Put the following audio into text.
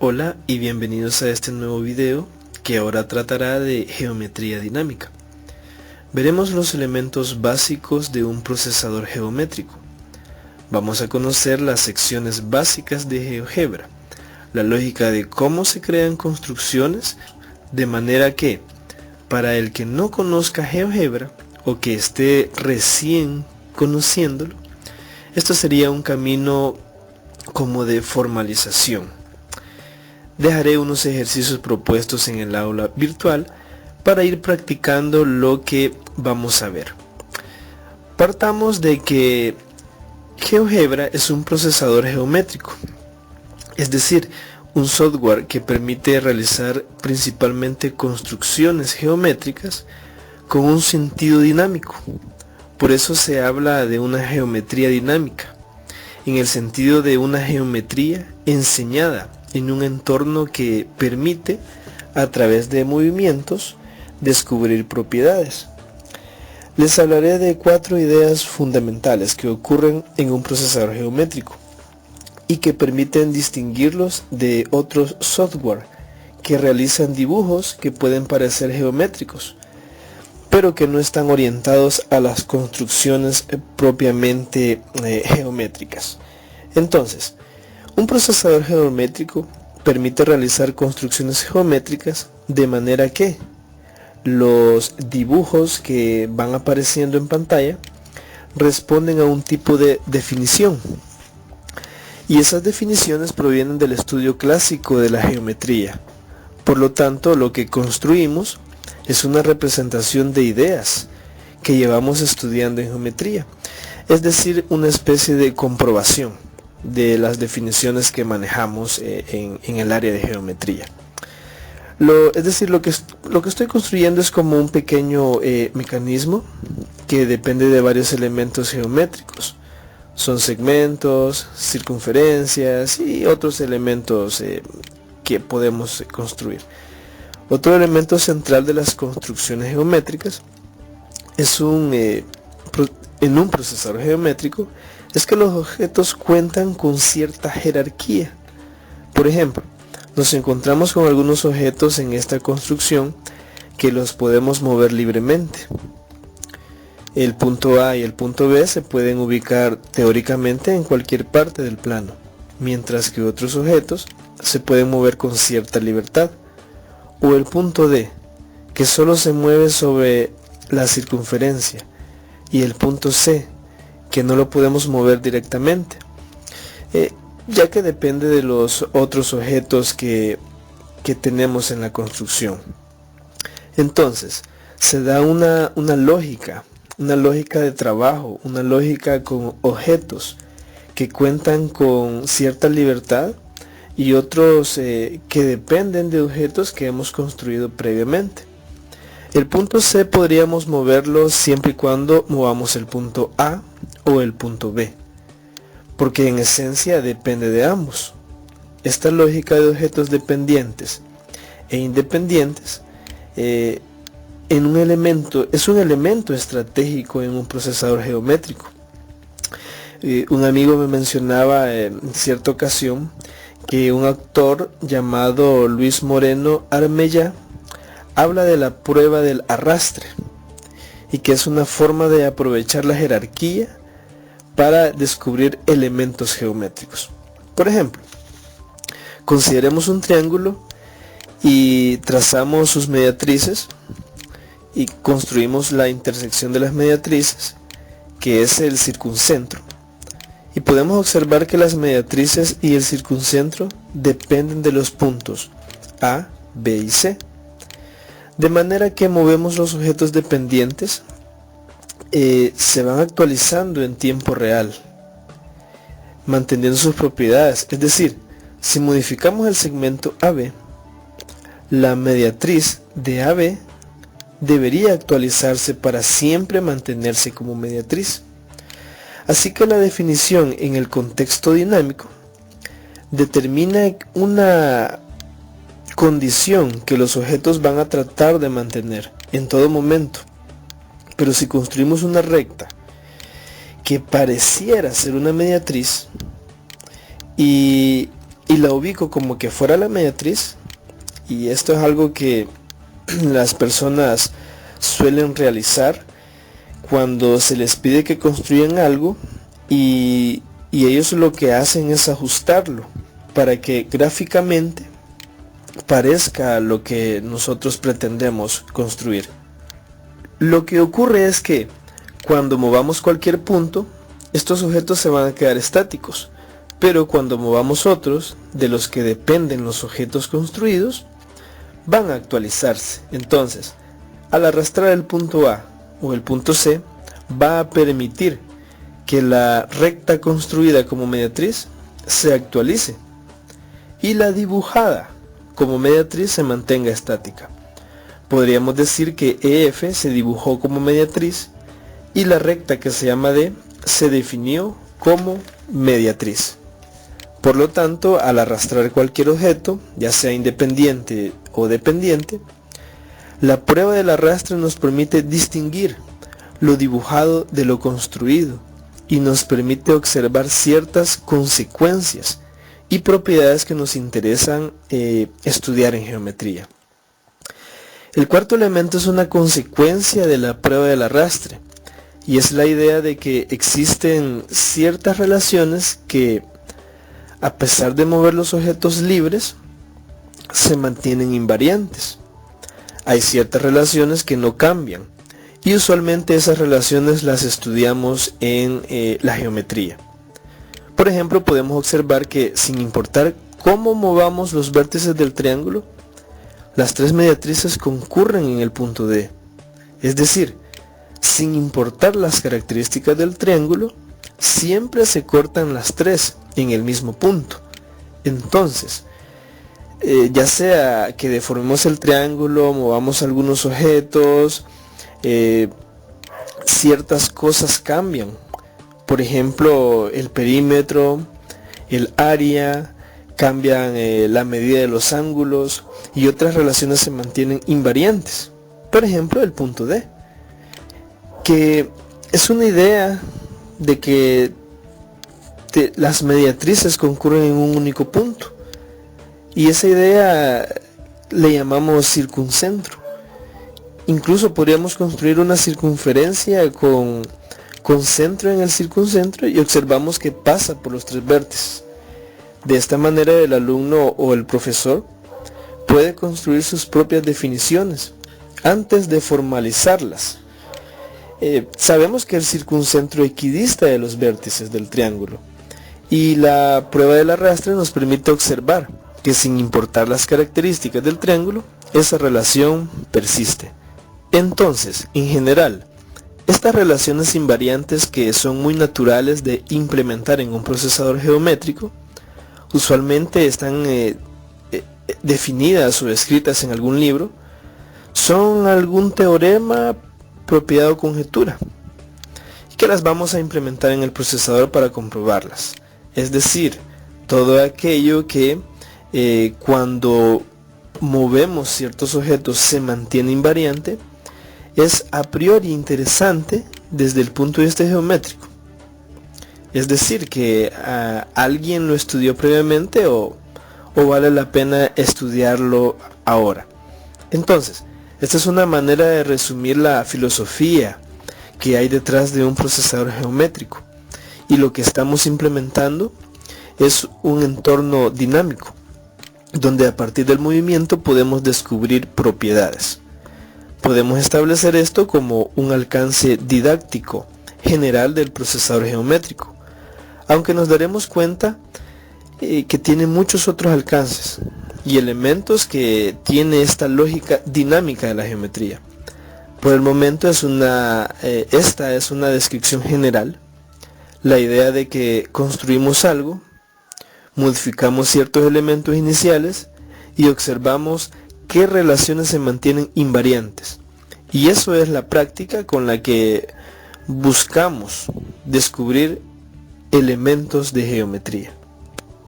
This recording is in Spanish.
Hola y bienvenidos a este nuevo video que ahora tratará de geometría dinámica. Veremos los elementos básicos de un procesador geométrico. Vamos a conocer las secciones básicas de GeoGebra, la lógica de cómo se crean construcciones, de manera que, para el que no conozca GeoGebra o que esté recién conociéndolo, esto sería un camino como de formalización. Dejaré unos ejercicios propuestos en el aula virtual para ir practicando lo que vamos a ver. Partamos de que GeoGebra es un procesador geométrico, es decir, un software que permite realizar principalmente construcciones geométricas con un sentido dinámico. Por eso se habla de una geometría dinámica, en el sentido de una geometría enseñada en un entorno que permite, a través de movimientos, descubrir propiedades. Les hablaré de 4 ideas fundamentales que ocurren en un procesador geométrico y que permiten distinguirlos de otros software que realizan dibujos que pueden parecer geométricos, pero que no están orientados a las construcciones propiamente geométricas. Entonces, un procesador geométrico permite realizar construcciones geométricas de manera que los dibujos que van apareciendo en pantalla responden a un tipo de definición. Y esas definiciones provienen del estudio clásico de la geometría. Por lo tanto, lo que construimos es una representación de ideas que llevamos estudiando en geometría, es decir, una especie de comprobación de las definiciones que manejamos en el área de geometría. Es decir, lo que estoy construyendo es como un pequeño mecanismo que depende de varios elementos geométricos. Son segmentos, circunferencias y otros elementos que podemos construir. Otro elemento central de las construcciones geométricas es en un procesador geométrico es que los objetos cuentan con cierta jerarquía. Por ejemplo, nos encontramos con algunos objetos en esta construcción que los podemos mover libremente. El punto A y el punto B se pueden ubicar teóricamente en cualquier parte del plano, mientras que otros objetos se pueden mover con cierta libertad. O el punto D, que solo se mueve sobre la circunferencia, y el punto C, que no lo podemos mover directamente, ya que depende de los otros objetos que tenemos en la construcción. Entonces, se da una lógica de trabajo, una lógica con objetos que cuentan con cierta libertad y otros que dependen de objetos que hemos construido previamente. El punto C podríamos moverlo siempre y cuando movamos el punto A o el punto B, porque en esencia depende de ambos. Esta lógica de objetos dependientes e independientes es un elemento estratégico en un procesador geométrico. Un amigo me mencionaba en cierta ocasión que un autor llamado Luis Moreno Armella habla de la prueba del arrastre y que es una forma de aprovechar la jerarquía para descubrir elementos geométricos. Por ejemplo, consideremos un triángulo y trazamos sus mediatrices y construimos la intersección de las mediatrices, que es el circuncentro. Y podemos observar que las mediatrices y el circuncentro dependen de los puntos A, B y C. De manera que movemos los objetos dependientes, se van actualizando en tiempo real, manteniendo sus propiedades. Es decir, si modificamos el segmento AB, la mediatriz de AB debería actualizarse para siempre mantenerse como mediatriz. Así que la definición en el contexto dinámico determina una condición que los objetos van a tratar de mantener en todo momento. Pero si construimos una recta que pareciera ser una mediatriz y la ubico como que fuera la mediatriz, y esto es algo que las personas suelen realizar cuando se les pide que construyan algo, y ellos lo que hacen es ajustarlo para que gráficamente parezca lo que nosotros pretendemos construir. Lo que ocurre es que cuando movamos cualquier punto, estos objetos se van a quedar estáticos, pero cuando movamos otros, de los que dependen los objetos construidos, van a actualizarse. Entonces, al arrastrar el punto A o el punto C, va a permitir que la recta construida como mediatriz se actualice y la dibujada como mediatriz se mantenga estática. Podríamos decir que EF se dibujó como mediatriz y la recta que se llama D se definió como mediatriz. Por lo tanto, al arrastrar cualquier objeto, ya sea independiente o dependiente, la prueba del arrastre nos permite distinguir lo dibujado de lo construido y nos permite observar ciertas consecuencias y propiedades que nos interesan estudiar en geometría. El cuarto elemento es una consecuencia de la prueba del arrastre, y es la idea de que existen ciertas relaciones que, a pesar de mover los objetos libres, se mantienen invariantes. Hay ciertas relaciones que no cambian, y usualmente esas relaciones las estudiamos en la geometría. Por ejemplo, podemos observar que sin importar cómo movamos los vértices del triángulo, las tres mediatrices concurren en el punto D. Es decir, sin importar las características del triángulo, siempre se cortan las tres en el mismo punto. Entonces, ya sea que deformemos el triángulo, movamos algunos objetos, ciertas cosas cambian. Por ejemplo, el perímetro, el área, cambian la medida de los ángulos, y otras relaciones se mantienen invariantes. Por ejemplo, el punto D, que es una idea de que las mediatrices concurren en un único punto, y esa idea le llamamos circuncentro. Incluso podríamos construir una circunferencia con centro en el circuncentro y observamos que pasa por los tres vértices. De esta manera el alumno o el profesor puede construir sus propias definiciones antes de formalizarlas. Sabemos que el circuncentro equidista de los vértices del triángulo, y la prueba del arrastre nos permite observar que sin importar las características del triángulo, esa relación persiste. Entonces, en general, estas relaciones invariantes, que son muy naturales de implementar en un procesador geométrico, usualmente están definidas o escritas en algún libro, son algún teorema, propiedad o conjetura, y que las vamos a implementar en el procesador para comprobarlas. Es decir, todo aquello que cuando movemos ciertos objetos se mantiene invariante, es a priori interesante desde el punto de vista geométrico. Es decir, que alguien lo estudió previamente o vale la pena estudiarlo ahora. Entonces, esta es una manera de resumir la filosofía que hay detrás de un procesador geométrico. Y lo que estamos implementando es un entorno dinámico, donde a partir del movimiento podemos descubrir propiedades. Podemos establecer esto como un alcance didáctico general del procesador geométrico, aunque nos daremos cuenta que tiene muchos otros alcances y elementos que tiene esta lógica dinámica de la geometría. Por el momento esta es una descripción general, la idea de que construimos algo, modificamos ciertos elementos iniciales y observamos qué relaciones se mantienen invariantes. Y eso es la práctica con la que buscamos descubrir elementos de geometría.